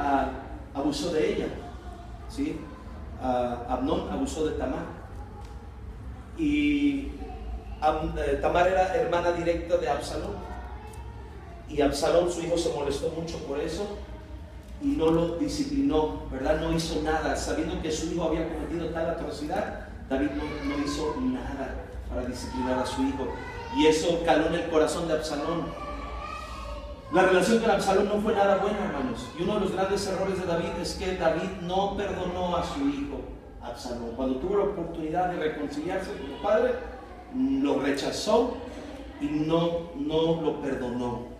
abusó de ella, ¿sí? Amnón abusó de Tamar y Tamar era hermana directa de Absalón, y Absalón, su hijo, se molestó mucho por eso y no lo disciplinó, ¿verdad? No hizo nada, sabiendo que su hijo había cometido tal atrocidad. David no hizo nada para disciplinar a su hijo, y eso caló en el corazón de Absalón. La relación con Absalón no fue nada buena, hermanos, y uno de los grandes errores de David es que David no perdonó a su hijo Absalón. Cuando tuvo la oportunidad de reconciliarse con su padre, lo rechazó y no lo perdonó.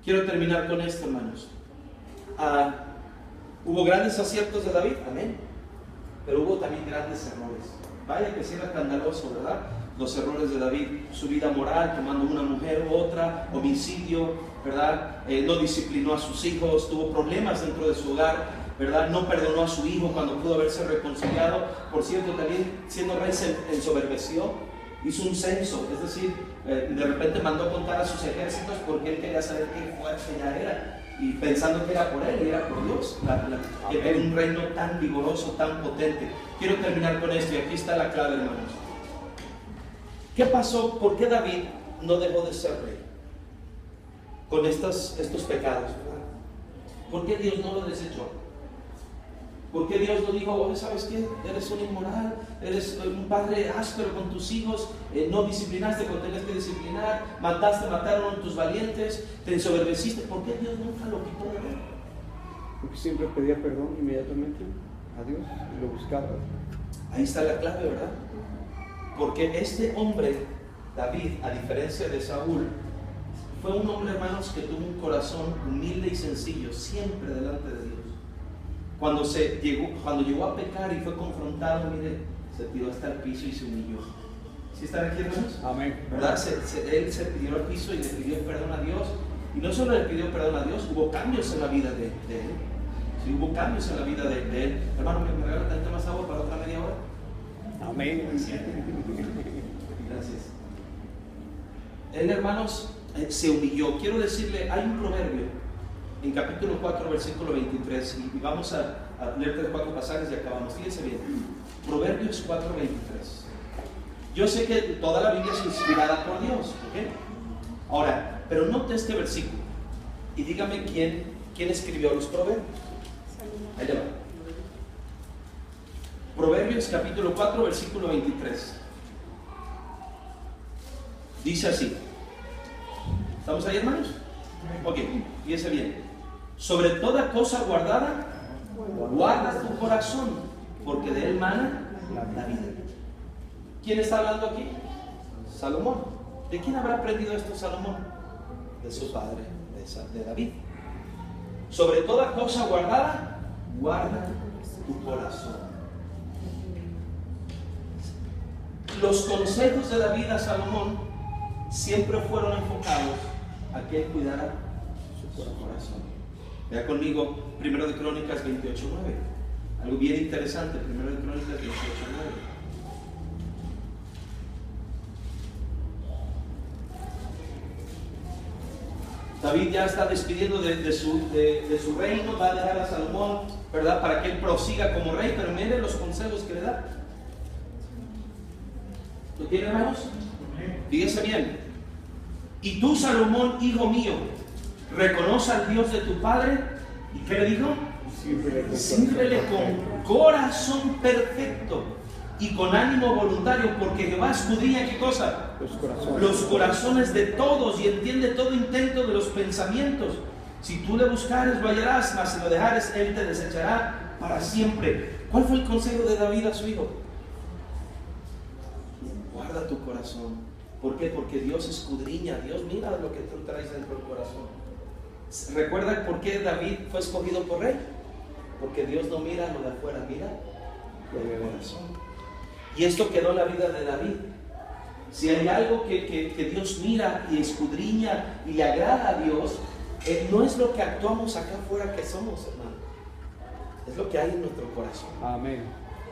Quiero terminar con esto, hermanos. Hubo grandes aciertos de David, amén, pero hubo también grandes errores. Vaya que sí era escandaloso, ¿verdad? Los errores de David: su vida moral, tomando una mujer u otra, homicidio, ¿verdad? No disciplinó a sus hijos, tuvo problemas dentro de su hogar, ¿verdad? No perdonó a su hijo cuando pudo haberse reconciliado. Por cierto, también siendo rey se ensoberbeció, hizo un censo, es decir, de repente mandó a contar a sus ejércitos porque él quería saber qué fuerte ya era, y pensando que era por él y era por Dios, que era un reino tan vigoroso, tan potente. Quiero terminar con esto y aquí está la clave, hermanos. ¿Qué pasó? ¿Por qué David no dejó de ser rey con estos pecados, ¿verdad? ¿Por qué Dios no lo desechó? ¿Por qué Dios no dijo: oye, ¿sabes qué? Eres un inmoral, eres un padre áspero con tus hijos, no disciplinaste cuando tenías que disciplinar, mataron a tus valientes, te ensoberbeciste? ¿Por qué Dios nunca lo quitó de él? Porque siempre pedía perdón inmediatamente a Dios y lo buscaba. Ahí está la clave, ¿verdad? Porque este hombre, David, a diferencia de Saúl, fue un hombre, hermanos, que tuvo un corazón humilde y sencillo, siempre delante de Dios. Cuando llegó a pecar y fue confrontado, mire, se tiró hasta el piso y se humilló. ¿Sí están aquí, hermanos? Amén. ¿Verdad? Él se tiró al piso y le pidió perdón a Dios. Y no solo le pidió perdón a Dios, hubo cambios en la vida de él. Sí, hubo cambios en la vida de él. Hermano, ¿me regala tanta más agua para otra media hora? Amén. Gracias. Él, hermanos, se humilló. Quiero decirle, hay un proverbio en capítulo 4, versículo 23, y vamos a leer 3 o 4 pasajes y acabamos. Fíjense bien. Proverbios 4, 23. Yo sé que toda la Biblia es inspirada por Dios, ¿ok? Ahora, pero note este versículo y dígame quién escribió los proverbios. Allá va. Proverbios capítulo 4, versículo 23. Dice así. ¿Estamos ahí, hermanos? Ok, fíjese bien. Sobre toda cosa guardada, guarda tu corazón, porque de él mana la vida. ¿Quién está hablando aquí? Salomón. ¿De quién habrá aprendido esto Salomón? De su padre, de David. Sobre toda cosa guardada, guarda tu corazón. Los consejos de David a Salomón siempre fueron enfocados a que él cuidara su corazón. Vea conmigo 1 de Crónicas 28:9. Algo bien interesante, 1 de Crónicas 28:9. David ya está despidiendo de su reino, va a dejar a Salomón, ¿verdad? Para que él prosiga como rey, pero mire los consejos que le da. ¿Lo tiene, hermanos? Fíjese bien. Y tú, Salomón, hijo mío, reconoce al Dios de tu padre. ¿Y qué le dijo? Sírvele con corazón perfecto y con ánimo voluntario, porque Jehová escudriña, ¿qué cosa? Los corazones de todos, y entiende todo intento de los pensamientos. Si tú le buscares, lo hallarás, mas si lo dejares, él te desechará para siempre. ¿Cuál fue el consejo de David a su hijo? Guarda tu corazón. ¿Por qué? Porque Dios escudriña, Dios mira lo que tú traes dentro del corazón. ¿Recuerda por qué David fue escogido por rey? Porque Dios no mira lo de afuera, mira lo del corazón. Y esto quedó en la vida de David. Si hay algo que Dios mira y escudriña y le agrada a Dios, no es lo que actuamos acá afuera que somos, hermano. Es lo que hay en nuestro corazón. Amén.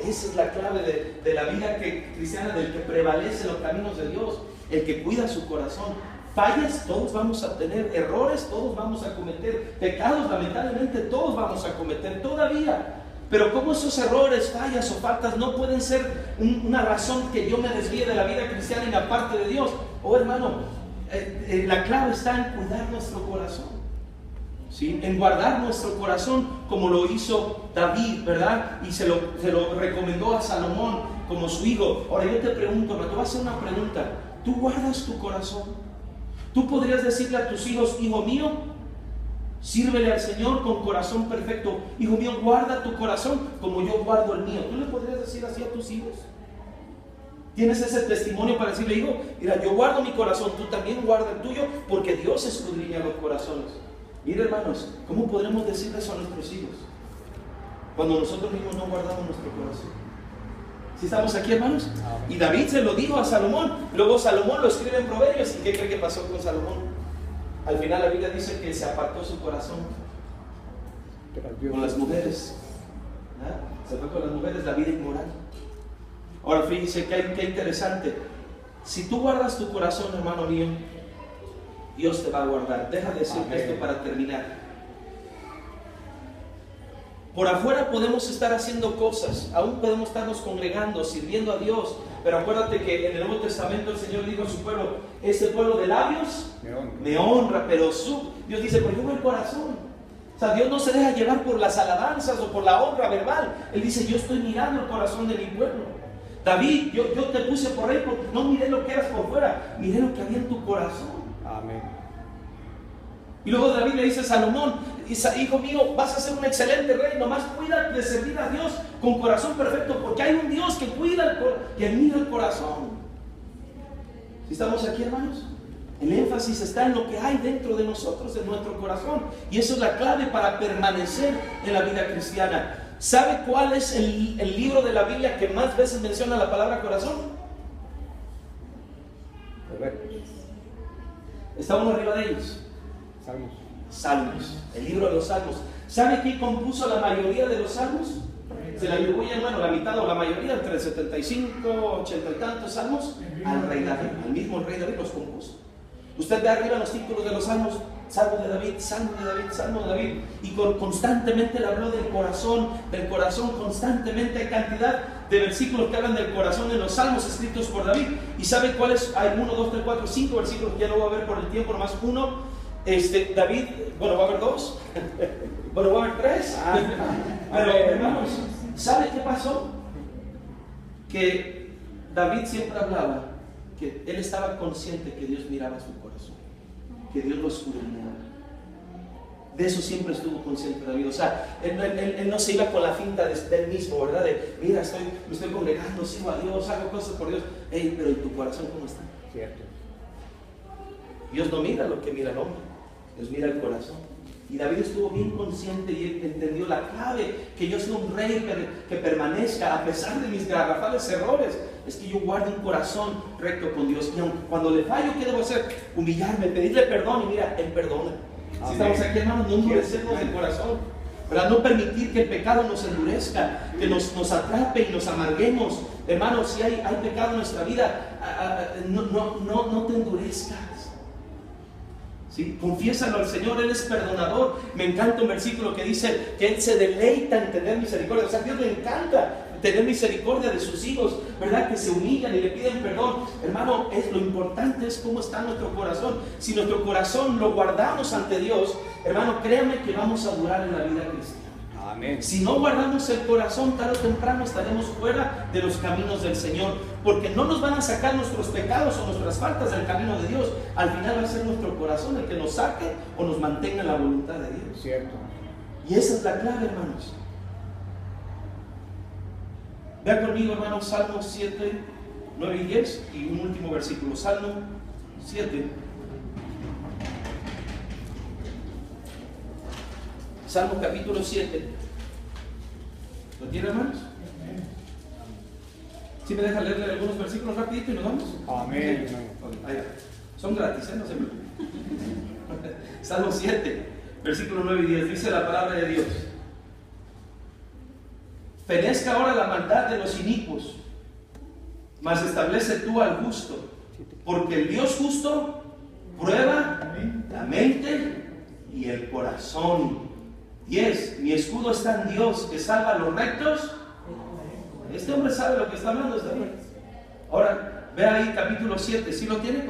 Esa es la clave de la vida cristiana, del que prevalece los caminos de Dios, el que cuida su corazón. Fallas todos vamos a tener, errores todos vamos a cometer, pecados lamentablemente todos vamos a cometer todavía. Pero como esos errores, fallas o faltas no pueden ser una razón que yo me desvíe de la vida cristiana y me aparte de Dios. Oh, hermano, la clave está en cuidar nuestro corazón, ¿sí? En guardar nuestro corazón como lo hizo David, ¿verdad? Y se lo recomendó a Salomón como su hijo. Ahora yo te pregunto, te voy a hacer una pregunta. ¿Tú guardas tu corazón? ¿Tú podrías decirle a tus hijos, hijo mío, sírvele al Señor con corazón perfecto? Hijo mío, guarda tu corazón como yo guardo el mío. ¿Tú le podrías decir así a tus hijos? ¿Tienes ese testimonio para decirle, hijo, mira, yo guardo mi corazón, tú también guarda el tuyo, porque Dios escudriña los corazones? Mira, hermanos, ¿cómo podremos decir eso a nuestros hijos cuando nosotros mismos no guardamos nuestro corazón? ¿Sí estamos aquí, hermanos? Y David se lo dijo a Salomón. Luego Salomón lo escribe en Proverbios. ¿Y qué cree que pasó con Salomón? Al final la Biblia dice que se apartó su corazón con las mujeres. Se fue con las mujeres, la vida inmoral. Ahora fíjense qué interesante. Si tú guardas tu corazón, hermano mío, Dios te va a guardar. Deja de decirte esto para terminar. Por afuera podemos estar haciendo cosas, aún podemos estarnos congregando, sirviendo a Dios, pero acuérdate que en el Nuevo Testamento el Señor dijo a su pueblo, este pueblo de labios me honra, pero Dios dice, pero yo veo el corazón. O sea, Dios no se deja llevar por las alabanzas o por la honra verbal. Él dice, yo estoy mirando el corazón de mi pueblo. David, yo te puse por rey porque no miré lo que eras por fuera, miré lo que había en tu corazón. Amén. Y luego David le dice a Salomón, hijo mío, vas a ser un excelente rey, nomás cuida de servir a Dios con corazón perfecto, porque hay un Dios que cuida, que mira el corazón. ¿Sí estamos aquí, hermanos? El énfasis está en lo que hay dentro de nosotros, en nuestro corazón, y eso es la clave para permanecer en la vida cristiana. ¿Sabe cuál es el libro de la Biblia que más veces menciona la palabra corazón? Está uno arriba de ellos. Salmos. Salmos, el libro de los Salmos. ¿Sabe quién compuso la mayoría de los Salmos? Se le atribuyen, bueno, la mitad o la mayoría, entre 75, 80 y tantos salmos, al rey David, al mismo rey David los compuso. Usted ve arriba los títulos de los salmos: Salmo de David, Salmo de David, Salmo de David, y constantemente le habló del corazón, constantemente hay cantidad de versículos que hablan del corazón en los salmos escritos por David. ¿Y sabe cuáles? Hay 1, 2, 3, 4, 5 versículos que ya no voy a ver por el tiempo, nomás uno. David, bueno, va a haber 2, bueno, va a haber 3, pero hermanos, ¿sabe qué pasó? Que David siempre hablaba que él estaba consciente que Dios miraba su corazón, que Dios lo escudriñaba. De eso siempre estuvo consciente David. O sea, él no se iba con la finta de él mismo, ¿verdad? De, mira, me estoy congregando, sigo a Dios, hago cosas por Dios. Hey, pero ¿y tu corazón cómo está? Cierto. Dios no mira lo que mira el hombre, Dios mira el corazón. Y David estuvo bien consciente y él entendió la clave: que yo soy un rey que permanezca a pesar de mis garrafales errores. Es que yo guardo un corazón recto con Dios. Y aunque cuando le fallo, ¿qué debo hacer? Humillarme, pedirle perdón. Y mira, Él perdona. Si estamos aquí, hermanos, no endurecernos el corazón, ¿verdad? No permitir que el pecado nos endurezca, que nos atrape y nos amarguemos. Hermanos, si hay pecado en nuestra vida, no te endurezcas. ¿Sí? Confiésalo al Señor, Él es perdonador. Me encanta un versículo que dice que Él se deleita en tener misericordia. O sea, a Dios le encanta tener misericordia de sus hijos, ¿verdad? Que se humillan y le piden perdón. Hermano, lo importante es cómo está nuestro corazón. Si nuestro corazón lo guardamos ante Dios, hermano, créame que vamos a durar en la vida cristiana. Amén. Si no guardamos el corazón, tarde o temprano estaremos fuera de los caminos del Señor, porque no nos van a sacar nuestros pecados o nuestras faltas del camino de Dios. Al final va a ser nuestro corazón el que nos saque o nos mantenga en la voluntad de Dios. Cierto. Y esa es la clave, hermanos. Vean conmigo, hermanos, Salmo 7, 9 y 10, y un último versículo, Salmo 7. Salmo capítulo 7. ¿Lo tiene, hermanos? ¿Sí me deja leerle algunos versículos rapidito y nos vamos? Amén. Son gratis, no se preocupen. Salmo 7, versículo 9 y 10, dice la palabra de Dios: fenezca ahora la maldad de los inicuos, mas establece tú al justo, porque el Dios justo prueba la mente y el corazón. 10. Mi escudo está en Dios, que salva a los rectos. Este hombre sabe lo que está hablando, ¿está bien? Ahora, ve ahí capítulo 7, ¿sí lo tiene?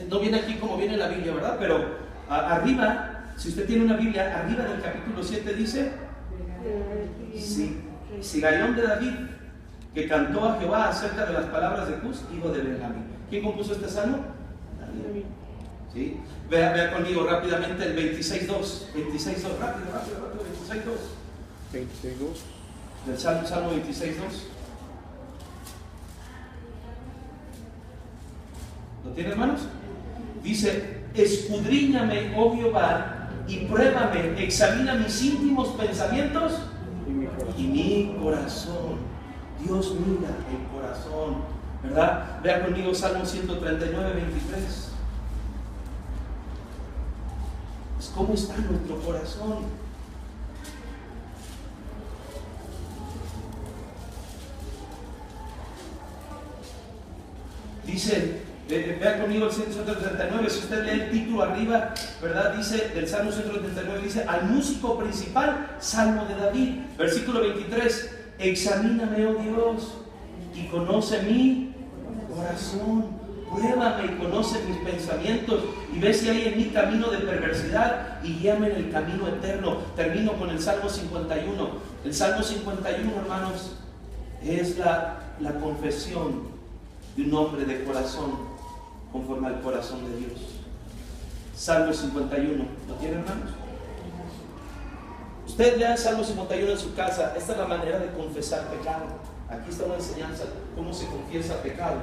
No viene aquí como viene la Biblia, ¿verdad? Pero arriba, si usted tiene una Biblia, arriba del capítulo 7 dice: Sigaión de David, que cantó a Jehová acerca de las palabras de Cus, hijo de Benjamín. ¿Quién compuso este salmo? David. ¿Sí? Vea conmigo rápidamente el 26.2. 26.2, rápido, 26.2. 26.2. Del Salmo 26.2. ¿Lo tiene, hermanos? Dice: escudriñame, oh Jehová, y pruébame, examina mis íntimos pensamientos y mi corazón. Dios mira el corazón, ¿verdad? Vea conmigo Salmo 139, 23. Es cómo está nuestro corazón. Dice, vea conmigo el 139, si usted lee el título arriba, ¿verdad? Dice, del Salmo 139, dice: al músico principal, Salmo de David. Versículo 23, examíname, oh Dios, y conoce mi corazón. Pruébame y conoce mis pensamientos, y ve si hay en mí camino de perversidad, y guíame en el camino eterno. Termino con el Salmo 51. El Salmo 51, hermanos, es la confesión de un hombre de corazón conforme al corazón de Dios. Salmo 51, ¿lo tienen, hermanos? Usted lea el Salmo 51 en su casa. Esta es la manera de confesar pecado. Aquí está una enseñanza de cómo se confiesa pecado.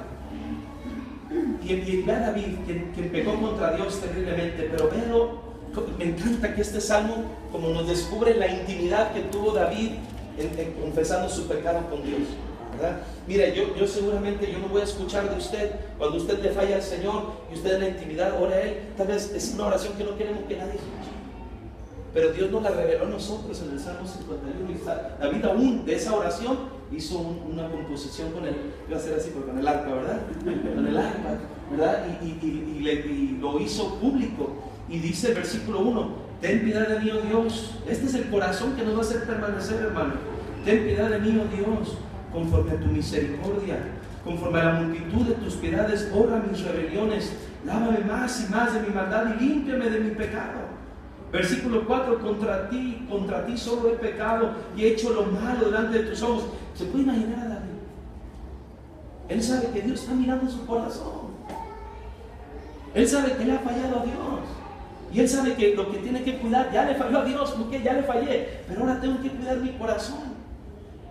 Y ve a David, quien pecó contra Dios terriblemente, pero véalo, me encanta que este salmo como nos descubre la intimidad que tuvo David en confesando su pecado con Dios. ¿verdad? Mire, yo seguramente yo no voy a escuchar de usted cuando usted le falla al Señor y usted en la intimidad ora a Él. Tal vez es una oración que no queremos que nadie escuche. Pero Dios nos la reveló a nosotros en el Salmo 51. Y David aún de esa oración hizo una composición con él. Iba a ser así, con el arpa, ¿verdad? Con el arpa, ¿verdad? Y lo hizo público. Y dice el versículo 1: ten piedad de mí, oh Dios. Este es el corazón que nos va a hacer permanecer, hermano. Ten piedad de mí, oh Dios, conforme a tu misericordia, conforme a la multitud de tus piedades, borra mis rebeliones, lávame más y más de mi maldad y límpiame de mi pecado. Versículo 4: contra ti solo he pecado y he hecho lo malo delante de tus ojos. ¿Se puede imaginar a David? Él sabe que Dios está mirando su corazón. Él sabe que le ha fallado a Dios. Y él sabe que lo que tiene que cuidar, ya le falló a Dios, porque ya le fallé, pero ahora tengo que cuidar mi corazón.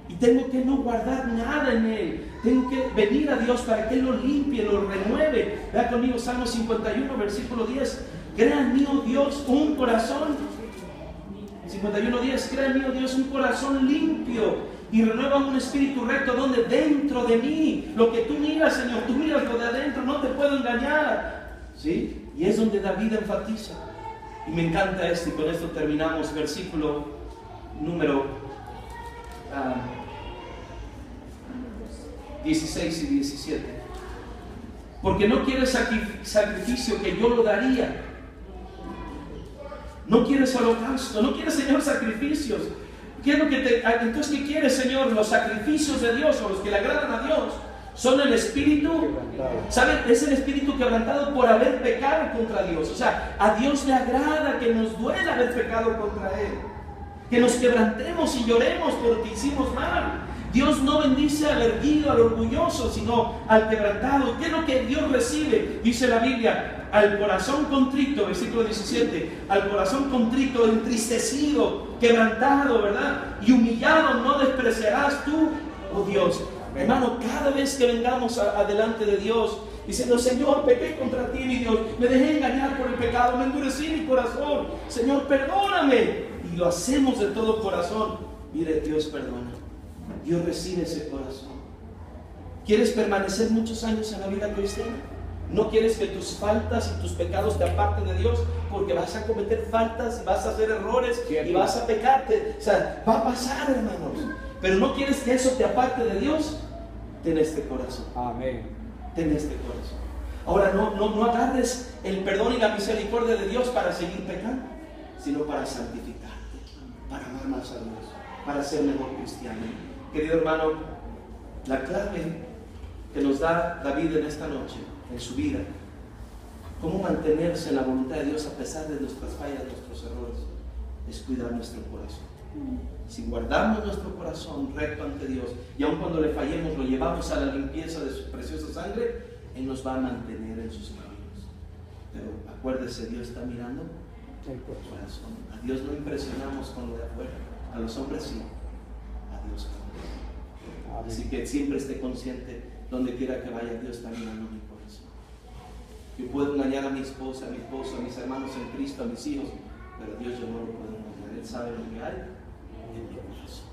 Y tengo que no guardar nada en él. Tengo que venir a Dios para que Él lo limpie, lo renueve. Vea conmigo Salmo 51, versículo 10. Crea en mí, oh Dios, un corazón. 51:10. Crea en mí, oh Dios, un corazón limpio y renueva un espíritu recto. Donde dentro de mí, lo que tú miras, Señor, tú miras lo de adentro, no te puedo engañar. ¿Sí? Y es donde David enfatiza. Y me encanta esto, y con esto terminamos. Versículo número 16 y 17. Porque no quieres sacrificio, que yo lo daría. No quieres holocausto, no quieres, Señor, sacrificios. ¿Qué es lo que entonces, ¿qué quieres, Señor? Los sacrificios de Dios, o los que le agradan a Dios, son el espíritu, ¿saben? Es el espíritu quebrantado por haber pecado contra Dios. O sea, a Dios le agrada que nos duela haber pecado contra Él, que nos quebrantemos y lloremos porque hicimos mal. Dios no bendice al erguido, al orgulloso, sino al quebrantado. ¿Qué es lo que Dios recibe? Dice la Biblia: al corazón contrito, versículo 17, al corazón contrito, entristecido, quebrantado, ¿verdad? Y humillado no despreciarás tú, oh Dios. Hermano, cada vez que vengamos adelante de Dios, diciendo: Señor, pequé contra ti, mi Dios, me dejé engañar por el pecado, me endurecí mi corazón, Señor, perdóname. Y lo hacemos de todo corazón. Mire, Dios perdona. Dios recibe ese corazón. ¿Quieres permanecer muchos años en la vida cristiana? ¿No quieres que tus faltas y tus pecados te aparten de Dios? Porque vas a cometer faltas y vas a hacer errores y vas a pecarte. O sea, va a pasar, hermanos. Pero no quieres que eso te aparte de Dios. Ten este corazón. Amén. Ten este corazón. Ahora, no agarres el perdón y la misericordia de Dios para seguir pecando, sino para santificarte, para amar más a Dios, para ser mejor cristiano. Querido hermano, la clave que nos da David en esta noche, en su vida, cómo mantenerse en la voluntad de Dios a pesar de nuestras fallas, nuestros errores, es cuidar nuestro corazón. Si guardamos nuestro corazón recto ante Dios, y aun cuando le fallemos lo llevamos a la limpieza de su preciosa sangre, Él nos va a mantener en sus caminos. Pero acuérdese, Dios está mirando el corazón. A Dios no impresionamos con lo de afuera, a los hombres sí, a Dios no. Así que siempre esté consciente, donde quiera que vaya, Dios está mirando mi corazón. Yo puedo engañar a mi esposa, a mis hermanos en Cristo, a mis hijos, pero Dios yo no lo puedo engañar. Él sabe lo que hay en mi corazón.